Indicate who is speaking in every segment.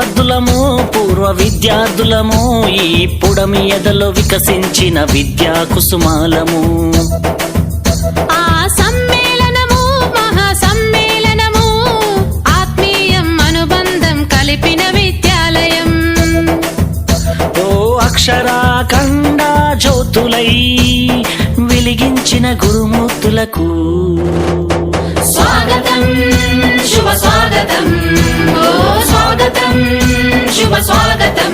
Speaker 1: విద్యార్థులము పూర్వ విద్యార్థులము ఈ పుడమి ఎదలో వికసించిన విద్యా కుసుమాలము.
Speaker 2: ఆ సమ్మేళనము మహా సమ్మేళనము ఆత్మీయం అనుబంధం కలిపిన విద్యాలయం.
Speaker 1: ఓ అక్షరాఖండ జ్యోతులై వెలిగించిన గురుమూర్తులకు
Speaker 2: స్వాగతం శుభ స్వాగతం, ఓ స్వాగతం శుభ స్వాగతం.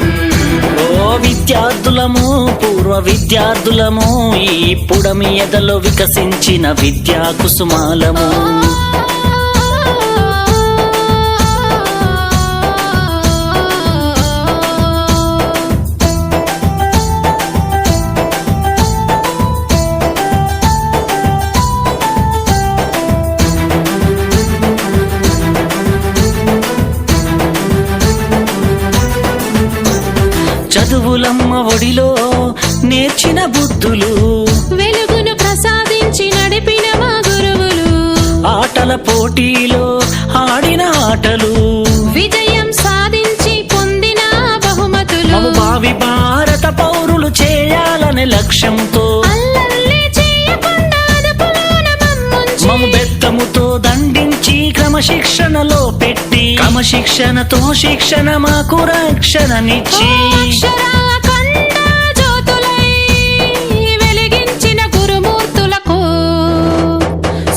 Speaker 1: ఓ విద్యార్థులము పూర్వ విద్యార్థులము ఈ పుడమి ఎదలో వికసించిన విద్యా కుసుమాలము. చదువులమ్మ ఒడిలో నేర్చిన బుద్ధులు,
Speaker 2: వెలుగును ప్రసాదించి నడిపిన మా గురువులు,
Speaker 1: ఆటల పోటీలో ఆడిన ఆటలు,
Speaker 2: విజయం సాధించి పొందిన బహుమతులు,
Speaker 1: మము భావి భారత పౌరులు చేయాలనే లక్ష్యంతో
Speaker 2: అల్లర్లే చేయకుండా అదుపులోన మమ్ముంచి,
Speaker 1: మము బెత్తముతో దండించి క్రమశిక్షణలో పెట్టి క్రమశిక్షణతో శిక్షణ మాకు రక్షణనిచ్చి
Speaker 2: అక్షరాఖండ జ్యోతులై వెలిగించిన గురుమూర్తులకు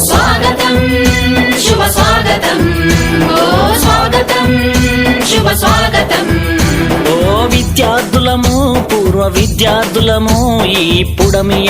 Speaker 2: స్వాగతం శుభ స్వాగతం, ఓ స్వాగతం శుభ స్వాగతం.
Speaker 1: ఓ విద్యార్థులము పూర్వ విద్యార్థులము ఈ పుడమి